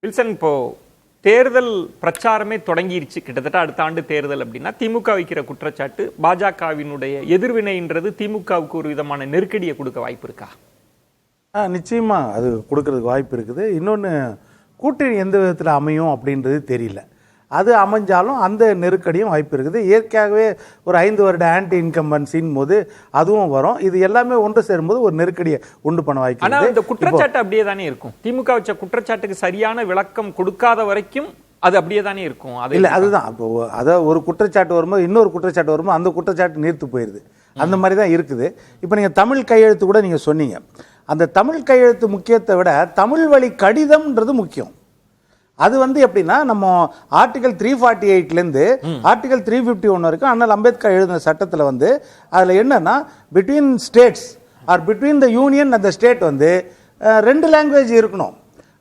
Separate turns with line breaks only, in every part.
Wilson, இப்போ தேர்தல் பிரச்சாரமே தொடங்கிருச்சு. கிட்டத்தட்ட அடுத்த ஆண்டு தேர்தல் அப்படின்னா திமுக வைக்கிற குற்றச்சாட்டு பாஜகவினுடைய எதிர்வினைன்றது திமுகவுக்கு ஒரு விதமான நெருக்கடியை கொடுக்க வாய்ப்பு இருக்கா?
நிச்சயமா அது கொடுக்கறதுக்கு வாய்ப்பு இருக்குது. இன்னொன்று, கூட்டணி எந்த விதத்தில் அமையும் அப்படின்றது தெரியல. அது அமைஞ்சாலும் அந்த நெருக்கடியும் வாய்ப்பு இருக்குது. இயற்கையாகவே ஒரு 5 வருட ஆன்டி இன்கம்பன்சின் போது அதுவும் வரும். இது எல்லாமே ஒன்று சேரும்போது ஒரு நெருக்கடியை உண்டு பண்ண வாய்ப்பு.
ஆனா இந்த குற்றச்சாட்டு அப்படியே தானே இருக்கும். திமுக வச்ச குற்றச்சாட்டுக்கு சரியான விளக்கம் கொடுக்காத வரைக்கும் அது அப்படியே தானே இருக்கும்.
இல்லை, அதுதான் இப்போ அதாவது ஒரு குற்றச்சாட்டு வரும்போது இன்னொரு குற்றச்சாட்டு வரும்போது அந்த குற்றச்சாட்டு நீர்த்து போயிடுது. அந்த மாதிரி தான் இருக்குது. இப்போ நீங்கள் தமிழ் கையெழுத்து கூட நீங்கள் சொன்னீங்க. அந்த தமிழ் கையெழுத்து முக்கியத்தை விட தமிழ் வழி கடிதம்ன்றது முக்கியம். அது எப்படின்னா, நம்ம ஆர்டிகல் 348லேருந்து ஆர்டிகல் 351 வரைக்கும் அண்ணல் அம்பேத்கர் எழுதின சட்டத்தில் அதில் என்னன்னா, between states or between the union and the state 2 language இருக்கணும்.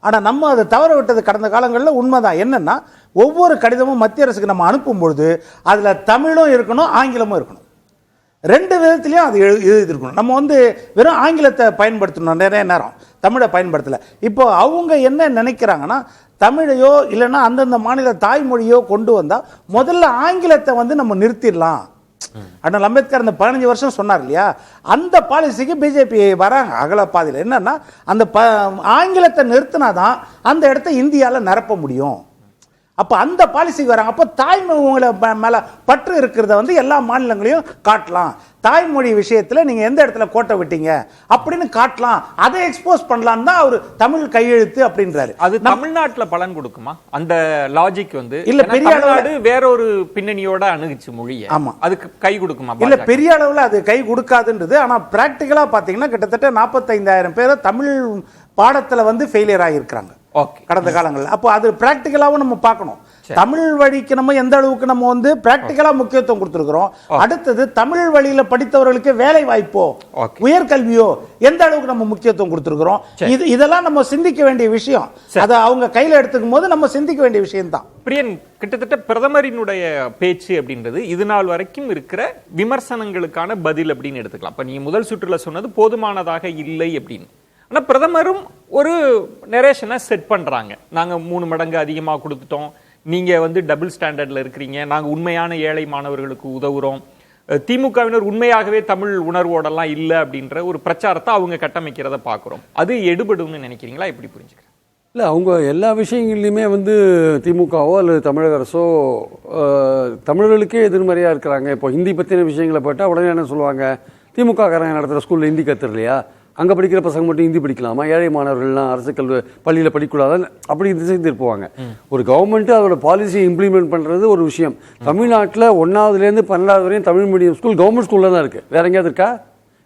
ஆனால் நம்ம அதை தவற விட்டது கடந்த காலங்களில் உண்மைதான். என்னன்னா, ஒவ்வொரு கடிதமும் மத்திய அரசுக்கு நம்ம அனுப்பும்பொழுது அதில் தமிழும் இருக்கணும், ஆங்கிலமும் இருக்கணும். 2 விதத்திலையும் அது எழுதியிருக்கணும். நம்ம வெறும் ஆங்கிலத்தை பயன்படுத்தணும், நிறைய நேரம் தமிழை பயன்படுத்தலை. இப்போ அவங்க என்ன நினைக்கிறாங்கன்னா, தமிழையோ இல்லைன்னா அந்தந்த மாநில தாய்மொழியோ கொண்டு வந்தால் முதல்ல ஆங்கிலத்தை நம்ம நிறுத்திடலாம். அண்ணல் அம்பேத்கர் அந்த 15 வருஷம் சொன்னார் இல்லையா, அந்த பாலிசிக்கு பிஜேபி வராங்க அகல பாதையில். என்னன்னா, அந்த ஆங்கிலத்தை நிறுத்தினாதான் அந்த இடத்த இந்தியாவில் நிரப்ப முடியும். அப்போ அந்த பாலிசிக்கு வராங்க. அப்போ தாய்மொழி மேலே பற்று இருக்கிறத எல்லா மாநிலங்களையும் காட்டலாம். தாய்மொழி விஷயத்தில் நீங்கள் எந்த இடத்துல கோட்டை விட்டீங்க அப்படின்னு காட்டலாம், அதை எக்ஸ்போஸ் பண்ணலாம் தான் அவர் தமிழ் கையெழுத்து அப்படின்றாரு.
அது தமிழ்நாட்டில் பலன் கொடுக்குமா? அந்த லாஜிக்
இல்ல, பெரிய
அளவு வேற ஒரு பின்னணியோட அணுகுச்சு மொழியை.
ஆமா,
அதுக்கு கை கொடுக்குமா?
இல்ல, பெரிய அளவில் அது கை கொடுக்காதுன்றது. ஆனால் பிராக்டிக்கலாக பார்த்தீங்கன்னா கிட்டத்தட்ட 45,000 பேரை தமிழ் பாடத்தில் ஃபெயிலியர் ஆகியிருக்கிறாங்க கடந்த காலங்களில். அப்போ அது பிராக்டிக்கலாகவும் நம்ம பார்க்கணும். தமிழ் வழிக்கு நம்ம எந்த அளவுக்கு நம்ம பிராக்டிக்கலா முக்கியத்துவம் கொடுத்திருக்கிறோம். அடுத்தது தமிழ் வழியில படித்தவர்களுக்கு வேலை வாய்ப்போ உயர்கல்வியோ எந்த அளவுக்கு நம்ம முக்கியத்துவம் கொடுத்திருக்கிறோம். இதெல்லாம் நம்ம சிந்திக்க வேண்டிய விஷயம். அதை அவங்க கையில எடுத்துக்கும் போது நம்ம சிந்திக்க வேண்டிய விஷயம் தான்.
பிரியன், கிட்டத்தட்ட பிரதமரினுடைய பேச்சு அப்படின்றது இது நாள் வரைக்கும் இருக்கிற விமர்சனங்களுக்கான பதில் அப்படின்னு எடுத்துக்கலாம். இப்ப நீங்க முதல் சுற்றுல சொன்னது போதுமானதாக இல்லை அப்படின்னு. ஆனா பிரதமரும் ஒரு நரேஷனை செட் பண்றாங்க. நாங்க 3 மடங்கு அதிகமா கொடுத்துட்டோம், நீங்க டபுள் ஸ்டாண்டர்ட்ல இருக்கிறீங்க, நாங்க உண்மையான ஏழை மாணவர்களுக்கு உதவுறோம், திமுகவினர் உண்மையாகவே தமிழ் உணர்வோடெல்லாம் இல்லை அப்படின்ற ஒரு பிரச்சாரத்தை அவங்க கட்டமைக்கிறத பார்க்குறோம். அது எடுபடும்னு நினைக்கிறீங்களா? எப்படி புரிஞ்சுக்கிறேன்?
இல்லை, அவங்க எல்லா விஷயங்கள்லையுமே திமுகவோ அல்லது தமிழக அரசோ தமிழர்களுக்கே எதிர்மறையாக இருக்கிறாங்க. இப்போ ஹிந்தி பற்றின விஷயங்களை போட்டால் உடனே என்ன சொல்லுவாங்க, திமுக காரங்க நடத்துகிற ஸ்கூலில் ஹிந்தி கற்றுலையா, அங்கே படிக்கிற பசங்க மட்டும் ஹிந்தி படிக்கலாமா, ஏழை மாணவர்கள்லாம் அரசு கல்வி பள்ளியில் படிக்கக்கூடாது அப்படி திசைந்து இருப்பாங்க. ஒரு கவர்மெண்ட்டு அதோட பாலிசியை இம்ப்ளிமெண்ட் பண்ணுறது ஒரு விஷயம். தமிழ்நாட்டில் 1ஆவதுலேருந்து 12ஆவது வரையும் தமிழ் மீடியம் ஸ்கூல் கவர்மெண்ட் ஸ்கூலில் தான் இருக்குது. வேற எங்கேயாவது இருக்கா?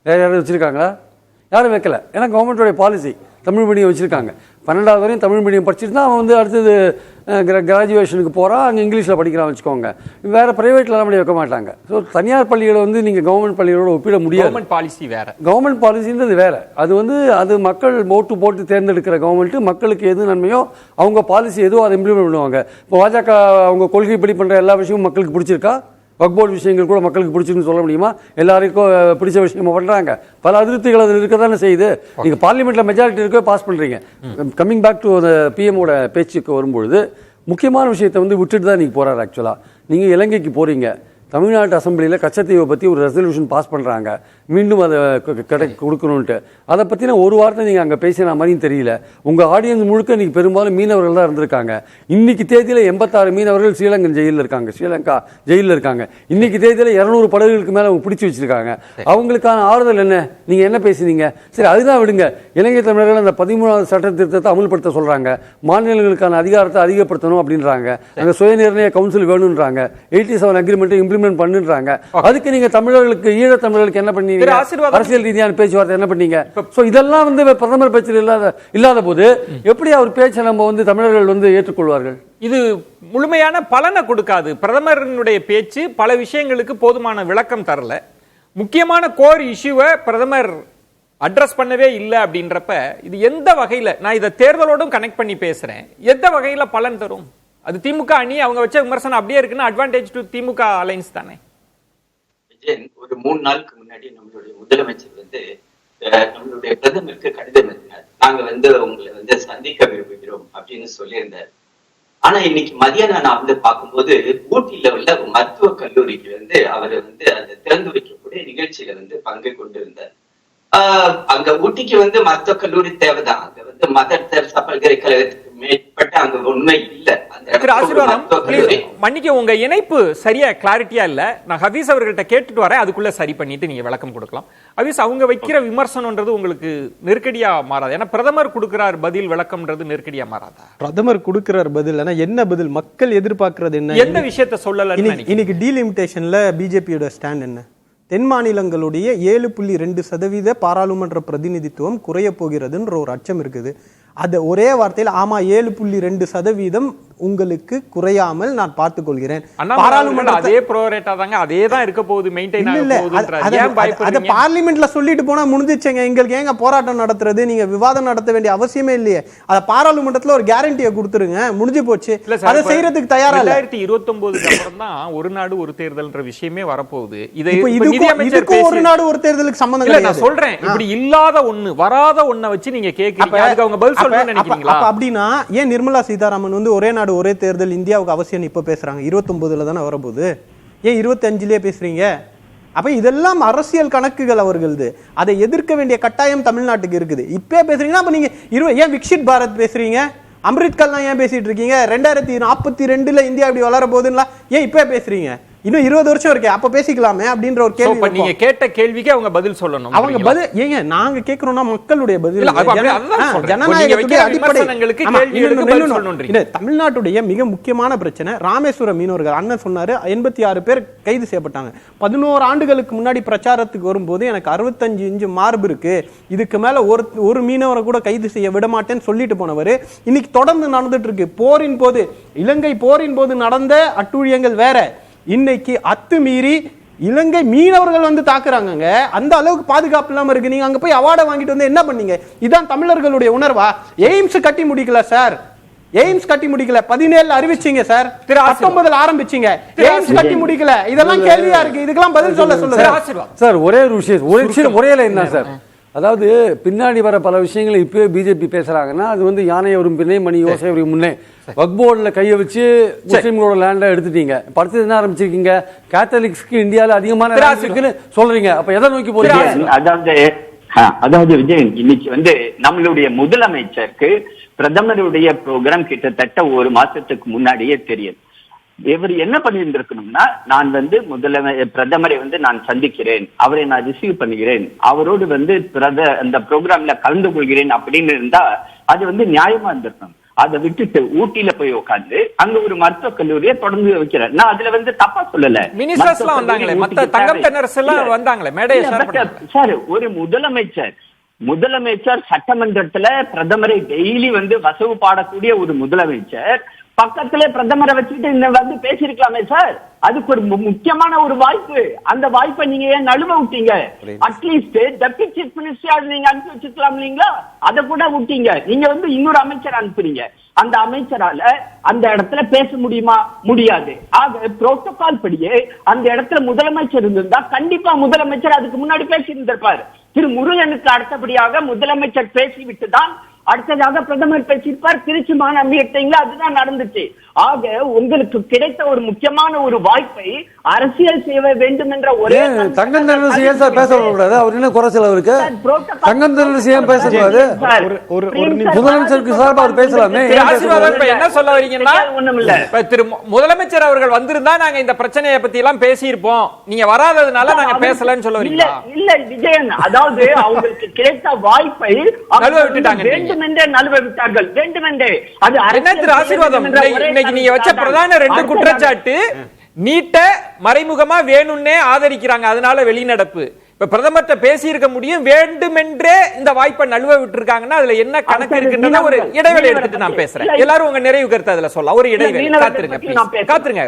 வேறு யாராவது வச்சுருக்காங்களா? யாரும் வைக்கல. ஏன்னா கவர்மெண்ட்டோடைய பாலிசி தமிழ் மீடியம் வச்சுருக்காங்க. 12ஆவது வரையும் தமிழ் மீடியம் படிச்சுட்டு தான் அவன் அடுத்தது கிராஜுவேஷனுக்கு போகிறான், அங்கே இங்கிலீஷில் படிக்கிறான் வச்சுக்கோங்க. வேறு ப்ரைவேட்டில் அப்படி வைக்க மாட்டாங்க. ஸோ தனியார் பள்ளிகளை நீங்கள் கவர்மெண்ட் பள்ளிகளோட ஒப்பிட முடியாது.
கவர்மெண்ட் பாலிசி வேறு,
கவர்மெண்ட் பாலிசின்றது வேறு. அது மக்கள் ஓட்டு போட்டு தேர்ந்தெடுக்கிற கவர்மெண்ட்டு மக்களுக்கு எது நன்மையோ அவங்க பாலிசி எதுவோ அதை இம்ப்ளிமெண்ட் பண்ணுவாங்க. இப்போ பாஜக அவங்க கொள்கைப்படி பண்ணுற எல்லா விஷயமும் மக்களுக்கு பிடிச்சிருக்கா? வக்போர்டு விஷயங்கள் கூட மக்களுக்கு பிடிச்சிருக்குன்னு சொல்ல முடியுமா? எல்லாருக்கும் பிடிச்ச விஷயமா பண்ணுறாங்க. பல அதிருப்திகள் அதில் இருக்க தானே செய்யுது. நீங்கள் பார்லிமெண்ட்டில் மெஜாரிட்டி இருக்கவே பாஸ் பண்ணுறீங்க. கம்மிங் பேக் டு அந்த பிஎம்மோட பேச்சுக்கு வரும்பொழுது முக்கியமான விஷயத்தை விட்டுட்டு தான் நீங்கள் போகிறாரு. ஆக்சுவலாக நீங்கள் இலங்கைக்கு போகிறீங்க, தமிழ்நாட்டு அசம்பிளியில் கச்சத்தீவை பற்றி ஒரு ரெசல்யூஷன் பாஸ் பண்ணுறாங்க, மீண்டும் அதை கொடுக்கணுன்ட்டு. அதை பற்றின ஒரு வார்த்தை நீங்கள் அங்கே பேசின மாதிரியும் தெரியல. உங்கள் ஆடியன்ஸ் முழுக்க இன்றைக்கி பெரும்பாலும் மீனவர்கள் தான் இருந்திருக்காங்க. இன்றைக்கி தேதியில் 86 மீனவர்கள் ஸ்ரீலங்கன் ஜெயிலில் இருக்காங்க, ஸ்ரீலங்கா ஜெயிலில் இருக்காங்க. இன்றைக்கி தேதியில் 200 படகுகளுக்கு மேலே அவங்க பிடிச்சி வச்சுருக்காங்க. அவங்களுக்கான ஆறுதல் என்ன? நீங்கள் என்ன பேசுனீங்க? சரி, அதுதான் விடுங்க. இலங்கை தமிழர்கள் அந்த 13வது சட்ட திருத்தத்தை அமல்படுத்த சொல்கிறாங்க, மாநிலங்களுக்கான அதிகாரத்தை அதிகப்படுத்தணும் அப்படின்றாங்க, அங்கே சுயநிர்ணய கவுன்சில் வேணுன்றாங்க, 87 அக்ரிமெண்ட்டை இம்ப்ளிமெண்ட் பண்ணுன்றாங்க. அதுக்கு நீங்க தமிழர்களுக்கு, ஈழ தமிழர்களுக்கு என்ன பண்ணீங்க? அரசியல் ரீதியான பேச்சுவார்த்தை என்ன பண்ணீங்க? இதெல்லாம் பிரதமர் பேச்சில் இல்லாத போது எப்படி அவர் பேச்சை நம்ம தமிழர்கள் ஏற்றுக்கொள்வார்கள்?
இது முழுமையான பலனை கொடுக்காது. பிரதமரினுடைய பேச்சு பல விஷயங்களுக்கு போதுமான விளக்கம் தரல. முக்கியமான கோர் இஷ்யூவை பிரதமர் அட்ரஸ் பண்ணவே இல்லை அப்படின்றப்ப இது எந்த வகையில, நான் இதை தேர்தலோடும் கனெக்ட் பண்ணி பேசுறேன், எந்த வகையில பலன் தரும்? அது திமுக அணி அவங்க வச்ச விமர்சனம் அப்படியே இருக்குன்னா அட்வான்டேஜ் டு திமுக அலைன்ஸ் தானே.
விஜயன், ஒரு 3 நாளுக்கு முன்னாடி நம்மளுடைய முதலமைச்சர் நம்மளுடைய பிரதமருக்கு கடிதம் எழுதினார். நாங்க உங்களை சந்திக்க விரும்புகிறோம் அப்படின்னு சொல்லியிருந்தார். ஆனா இன்னைக்கு மதியானம் நான் பார்க்கும்போது ஊட்டியில உள்ள மருத்துவக் கல்லூரிக்கு அவர் அந்த திறந்து வைக்கக்கூடிய நிகழ்ச்சியில பங்கு கொண்டிருந்தார். அங்க ஊட்டிக்கு மருத்துவக் கல்லூரி தேவைதான். அங்க மதர் தெரசா பல்கலைக்கழகத்துக்கு மேற்பட்ட அங்க உண்மை இல்ல.
ஆசீர்வாதம், மன்னிக்க, உங்க இணைப்பு சரியா கிளாரிட்டியா இல்ல. நான் ஹபீஸ் அவர்கள்ட்ட கேட்டுட்டு வரேன், அதுக்குள்ள சரி பண்ணிட்டு நீங்க விளக்கம் கொடுக்கலாம். ஹபீஸ், அவங்க வைக்கிற விமர்சனம்ன்றது உங்களுக்கு நெருக்கடியா மாறாது? ஏன்னா பிரதமர் கொடுக்கிறார் பதில், விளக்கம்ன்றது நெருக்கடியா மாறாதா?
பிரதமர் கொடுக்கிறார் பதில், என்ன பதில்? மக்கள் எதிர்பார்க்கிறது என்ன?
எந்த விஷயத்தை சொல்லல?
இன்னைக்கு டீலிமிட்டேஷன்ல பிஜேபியோட ஸ்டாண்ட் என்ன? தென் மாநிலங்களுடைய 7.2% பாராளுமன்ற பிரதிநிதித்துவம் குறைய போகிறதுன்ற ஒரு அச்சம் இருக்குது. அது ஒரே வார்த்தையில் ஆமா 7.2% உங்களுக்கு குறையாமல் நான் பார்த்துக் கொள்கிறேன்.
பாராளுமன்ற அதே ப்ரோரேட்டா தாங்க, அதே தான் இருக்க போகுது, மெயின்டைன் ஆக போகுதுன்றது. ஏன் பயப்படுறீங்க? அத
பார்லிமென்ட்ல சொல்லிட்டு போனா முடிஞ்சிச்சேங்க. எங்களுக்கு ஏங்க போராட்டம் நடத்துறது? நீங்க விவாதம் நடத்த வேண்டிய அவசியமே இல்லையே. அத பாராளுமன்றத்துல ஒரு கேரண்டியை கொடுத்துருங்க, முடிஞ்சு போச்சு. அதை செய்யறதுக்கு தயாரா இல்ல.
2029க்கு அப்புறம் தான் ஒரு நாடு ஒரு தேர்தல்ன்ற விஷயமே வரப்போகுது.
இதுக்கு ஒரு நாடு ஒரு தேர்தலுக்கு சம்பந்தம்
இல்ல. நான் சொல்றேன், இப்படி இல்லாத ஒண்ணு, வராத ஒண்ண வச்சு நீங்க கேக்குறீங்க. அதுக்கு அவங்க பதில் சொல்லணும்னு நினைக்கிறீங்களா?
அப்படின்னா ஏன் நிர்மலா சீதாராமன் ஒரே நாடு ஒரே தேர்தல் இந்தியாவுக்கு அவசியம் இப்ப பேசுறாங்க? 29ல தானே வரப்போகுது, ஏன் 25லயே பேசுறீங்க? அப்ப இதெல்லாம் அரசியல் கணக்குகள் அவர்களது. அதை எதிர்க்க வேண்டிய கட்டாயம் தமிழ்நாட்டுக்கு இருக்குது. இப்பே பேசுறீங்கன்னா அப்ப நீங்க ஏன் விக்ஷித் பாரத் பேசுறீங்க? அம்ரித்கர்லாம் ஏன் பேசிட்டு இருக்கீங்க? 2042ல இந்தியா இப்படி வளர போகுதுன்னா ஏன் இப்ப பேசுறீங்க? இன்னும் 20 வருஷம் இருக்கு, அப்ப பேசிக்கலாமே அப்படின்ற ஒரு கேள்வி.
நீங்க கேட்ட கேள்விக்கு அவங்க பதில் சொல்லணும்.
அவங்க பதில் ஏங்க நாங்க கேக்குறோம்னா மக்களுடைய பதில், ஜனநாயகத்துடைய அடிப்படை. தமிழ்நாட்டுடைய மிக முக்கியமான பிரச்சனை ராமேஸ்வரம் மீனவர்கள். அண்ணன் சொன்னாரு 86 பேர் கைது செய்யப்பட்டாங்க. 11 ஆண்டுகளுக்கு முன்னாடி பிரச்சாரத்துக்கு வரும்போது எனக்கு 65 இன்ச்சு மார்பு இருக்கு, இதுக்கு மேல ஒரு மீனவரை கூட கைது செய்ய விட மாட்டேன்னு சொல்லிட்டு போனவர் இன்னைக்கு தொடர்ந்து நடந்துட்டு இருக்கு. போரின் போது, இலங்கை போரின் போது நடந்த அட்டூழியங்கள் வேற, இன்னைக்கு அத்துமீறி இலங்கை மீனவர்கள் தாக்குறாங்க. அந்த அளவுக்கு பாதுகாப்பு இல்லாம இருக்கு. நீங்க அங்க போய் அவார்டை வாங்கிட்டு என்ன பண்ணீங்க? இதான் தமிழர்களுடைய உணர்வா? எய்ம்ஸ் கட்டி முடிக்கல சார், எய்ம்ஸ் கட்டி முடிக்கல. 17 அறிவிச்சீங்க சார், 19 ஆரம்பிச்சீங்க, எய்ம்ஸ் கட்டி முடிக்கல. இதெல்லாம் கேள்வியா இருக்கு, இதுக்கெல்லாம் பதில் சொல்லுங்க
சார். ஒரே ஒரு விஷயம் ஒரே லைன் தான் சார். அதாவது பின்னாடி வர பல விஷயங்களை இப்பவே பிஜேபி பேசுறாங்கன்னா அது யானை வரும் பின்னே மணி யோசை முன்னே வக்ஃப் போர்டுல கையை வச்சு முஸ்லிம்களோட லேண்டை எடுத்துட்டீங்க. படுத்து என்ன ஆரம்பிச்சிருக்கீங்க? கேத்தலிக்ஸ்க்கு இந்தியாவில் அதிகமான இருக்குன்னு சொல்றீங்க. அப்ப எதை நோக்கி போறீங்க?
அதாவது விஜயன், இன்னைக்கு நம்மளுடைய முதலமைச்சருக்கு பிரதமருடைய ப்ரோக்ராம் கிட்டத்தட்ட ஒரு மாசத்துக்கு முன்னாடியே தெரியும். இவர் என்ன பண்ணியிருந்திருக்கணும்னா, நான் பிரதமரை நான் சந்திக்கிறேன், அவரை நான் ரிசீவ் பண்ணுகிறேன், அவரோடு அந்த ப்ரோக்ராம்ல கலந்து கொள்கிறேன் அப்படின்னு இருந்தா அது நியாயமா இருந்திருக்கணும். அதை விட்டுட்டு ஊட்டியில போய் உட்காந்து அங்க ஒரு மருத்துவக் கல்லூரியை தொடர்ந்து வைக்கிறேன். நான் அதுல தப்பா சொல்லல. சார், ஒரு முதலமைச்சர் சட்டமன்றத்துல பிரதமரை டெய்லி வசவு பாடக்கூடிய ஒரு முதலமைச்சர் பக்கத்திலே பிரதமரை வச்சுட்டு பேசிருக்கலாமே சார். அதுக்கு ஒரு முக்கியமான ஒரு வாய்ப்பு, அந்த வாய்ப்பை நீங்க ஏன் நழுவ விட்டீங்க? அட்லீஸ்ட் டெப்யூட்டி சீஃப் மினிஸ்டர் நீங்க அனுப்பி வச்சுக்கலாம் இல்லீங்களா? அதை கூட விட்டீங்க. நீங்க இன்னொரு அமைச்சர் அனுப்புறீங்க. அந்த அமைச்சரால அந்த இடத்துல பேச முடியுமா? முடியாது. ஆக புரோட்டோகால் படியே அந்த இடத்துல முதலமைச்சர் இருந்திருந்தா கண்டிப்பா முதலமைச்சர் அதுக்கு முன்னாடி பேசி இருந்திருப்பாரு. திரு முருகனுக்கு அடுத்தபடியாக முதலமைச்சர் பேசிவிட்டு தான் அடுத்ததாக பிரதமர் பேசியிருப்பார். திருச்சி மாநகரங்களா அதுதான் நடந்துச்சு. ஆக உங்களுக்கு கிடைத்த ஒரு முக்கியமான ஒரு வாய்ப்பை அரசியல் செய்ய வேண்டும் என்ற ஒரே
தங்கம் தென்னரசு சார் பேசக்கூடாது. அவர் என்ன குறைச்சல் அவருக்கு? தங்கம் தென்னரசு ஏன் பேசக்கூடாது? முதலமைச்சருக்கு சார்பா அவர் பேசலாமே.
என்ன சொல்ல வரீங்கன்னா, திரு முதலமைச்சர் அவர்கள் வந்திருந்தா நாங்க இந்த பிரச்சனையை பத்தி எல்லாம் பேசியிருப்போம், நீங்க வராததுனால நாங்க பேசலன்னு சொல்ல வரீங்களா?
இல்ல விஜயன், அதாவது அவங்களுக்கு கிடைத்த வாய்ப்பை வேண்டுமென்றே நழுவ விட்டார்கள். வேண்டுமென்றே. அது
ஆசீர்வாதம். இன்னைக்கு நீங்க வச்ச பிரதான 2 குற்றச்சாட்டு நீட்ட மறைமுகமா வேணும்னே ஆதரிக்கிறாங்க, அதனால வெளிநடப்பு. இப்ப பிரதமர்கிட்ட பேசி இருக்க முடியும், வேண்டுமென்றே இந்த வாய்ப்பை நழுவ விட்டு இருக்காங்கன்னா அதுல என்ன கணக்கு இருக்குன்றத ஒரு இடைவெளி எடுத்துட்டு நான் பேசுறேன். எல்லாரும் உங்க நிறைவு கருத்து அதுல சொல்லலாம். ஒரு இடைவெளி காத்துருங்க.